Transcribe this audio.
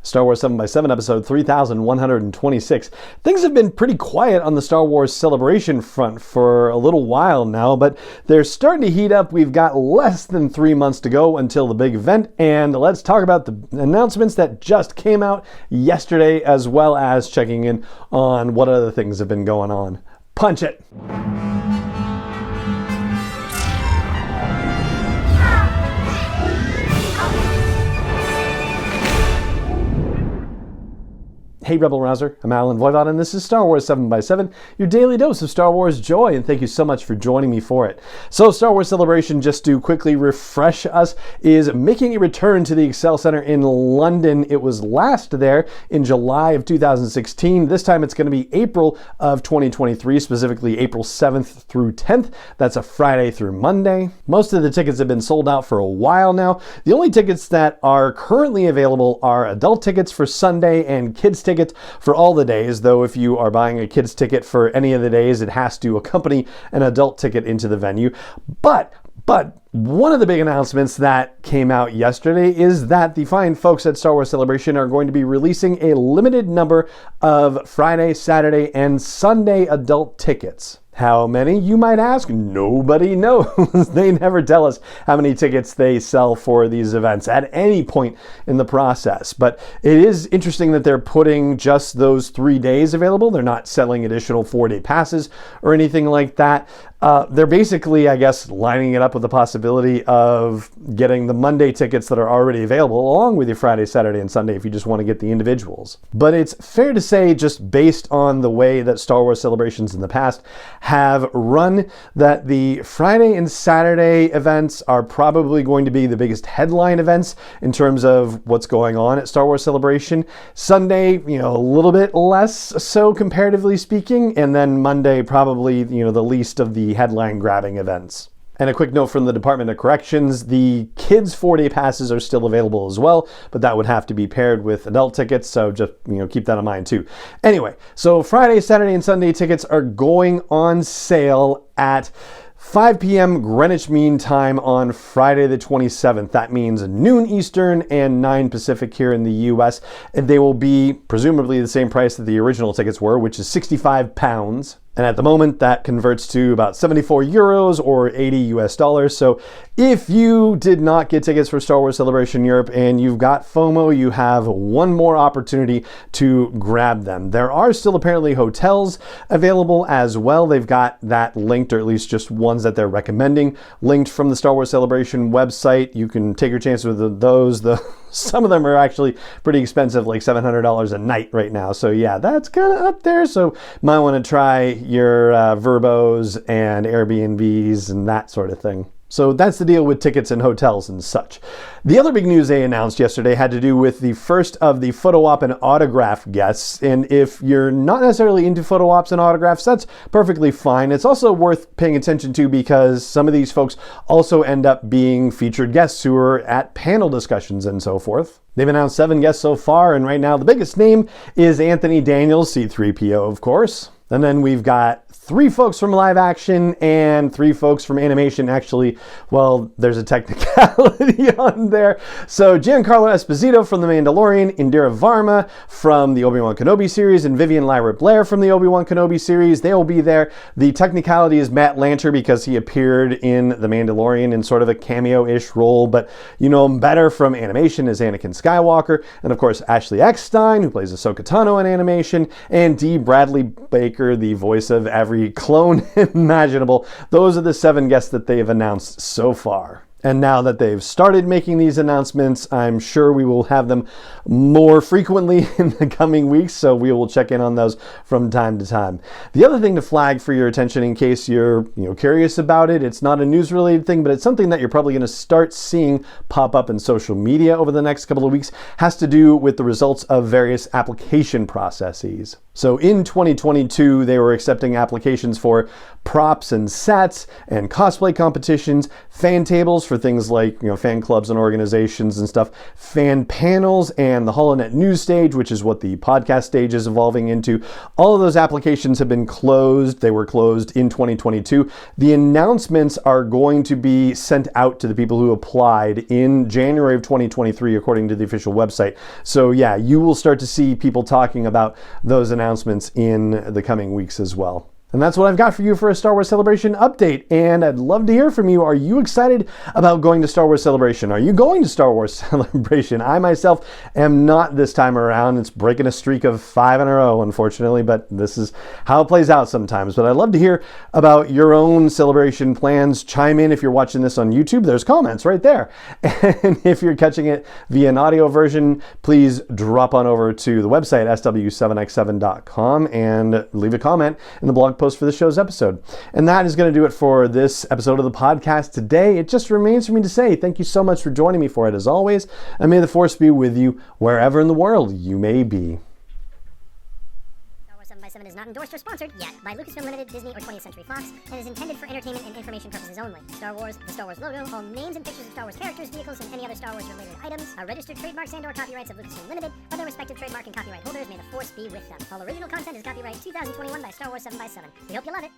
Star Wars 7x7 episode 3126. Things have been pretty quiet on the Star Wars Celebration front for a little while now, but they're starting to heat up. We've got less than 3 months to go until the big event, and let's talk about the announcements that just came out yesterday, as well as checking in on what other things have been going on. Punch it! Hey Rebel Rouser, I'm Alan Voivod, and this is Star Wars 7x7, your daily dose of Star Wars joy, and thank you so much for joining me for it. So Star Wars Celebration, just to quickly refresh us, is making a return to the Excel Center in London. It was last there in July of 2016. This time it's going to be April of 2023, specifically April 7th through 10th. That's a Friday through Monday. Most of the tickets have been sold out for a while now. The only tickets that are currently available are adult tickets for Sunday and kids tickets for all the days, though if you are buying a kids ticket for any of the days, it has to accompany an adult ticket into the venue. But one of the big announcements that came out yesterday is that the fine folks at Star Wars Celebration are going to be releasing a limited number of Friday, Saturday, and Sunday adult tickets. How many, you might ask? Nobody knows. They never tell us how many tickets they sell for these events at any point in the process. But it is interesting that they're putting just those 3 days available. They're not selling additional 4-day passes or anything like that. They're basically, I guess, lining it up with the possibility of getting the Monday tickets that are already available along with your Friday, Saturday, and Sunday if you just want to get the individuals. But it's fair to say, just based on the way that Star Wars Celebrations in the past have run, that the Friday and Saturday events are probably going to be the biggest headline events in terms of what's going on at Star Wars Celebration. Sunday, a little bit less so comparatively speaking, and then Monday probably, the least of the headline grabbing events. And a quick note from the Department of Corrections, the kids 4-day passes are still available as well, but that would have to be paired with adult tickets, so just keep that in mind too. Anyway, so Friday, Saturday, and Sunday tickets are going on sale at 5 p.m. Greenwich Mean Time on Friday the 27th. That means noon Eastern and 9 Pacific here in the US. And they will be presumably the same price that the original tickets were, which is £65. And at the moment, that converts to about 74 euros or 80 US dollars. So if you did not get tickets for Star Wars Celebration Europe and you've got FOMO, you have one more opportunity to grab them. There are still apparently hotels available as well. They've got that linked, or at least just ones that they're recommending, linked from the Star Wars Celebration website. You can take your chances with those. Some of them are actually pretty expensive, like $700 a night right now. So yeah, that's kind of up there. So might want to try your Verbos and Airbnbs and that sort of thing. So that's the deal with tickets and hotels and such. The other big news they announced yesterday had to do with the first of the photo op and autograph guests. And if you're not necessarily into photo ops and autographs, that's perfectly fine. It's also worth paying attention to because some of these folks also end up being featured guests who are at panel discussions and so forth. They've announced 7 guests so far, and right now the biggest name is Anthony Daniels, C-3PO, of course. And then we've got 3 folks from live action and 3 folks from animation. Actually, well, there's a technicality on there. So Giancarlo Esposito from The Mandalorian, Indira Varma from the Obi-Wan Kenobi series, and Vivian Lyra Blair from the Obi-Wan Kenobi series. They will be there. The technicality is Matt Lanter because he appeared in The Mandalorian in sort of a cameo-ish role, but you know him better from animation as Anakin Skywalker. And of course, Ashley Eckstein, who plays Ahsoka Tano in animation, and D. Bradley Baker, the voice of every clone imaginable. Those are the 7 guests that they've announced so far. And now that they've started making these announcements, I'm sure we will have them more frequently in the coming weeks, so we will check in on those from time to time. The other thing to flag for your attention, in case you're curious about it, it's not a news-related thing, but it's something that you're probably going to start seeing pop up in social media over the next couple of weeks, has to do with the results of various application processes. So in 2022, they were accepting applications for props and sets and cosplay competitions, fan tables for for things like, fan clubs and organizations and stuff, fan panels, and the HoloNet news stage, which is what the podcast stage is evolving into. All of those applications have been closed. They were closed in 2022. The announcements are going to be sent out to the people who applied in January of 2023, according to the official website. So yeah, you will start to see people talking about those announcements in the coming weeks as well. And that's what I've got for you for a Star Wars Celebration update. And I'd love to hear from you. Are you excited about going to Star Wars Celebration? Are you going to Star Wars Celebration? I myself am not this time around. It's breaking a streak of 5 in a row, unfortunately, but this is how it plays out sometimes. But I'd love to hear about your own celebration plans. Chime in if you're watching this on YouTube. There's comments right there. And if you're catching it via an audio version, please drop on over to the website, sw7x7.com, and leave a comment in the blog post for the show's episode. And that is going to do it for this episode of the podcast today. It just remains for me to say thank you so much for joining me for it as always, and may the Force be with you wherever in the world you may be. 7 is not endorsed or sponsored yet by Lucasfilm Limited, Disney, or 20th Century Fox, and is intended for entertainment and information purposes only. Star Wars, the Star Wars logo, all names and pictures of Star Wars characters, vehicles, and any other Star Wars related items are registered trademarks and/or copyrights of Lucasfilm Limited, or their respective trademark and copyright holders. May the Force be with them. All original content is copyright 2021 by Star Wars 7x7. We hope you love it.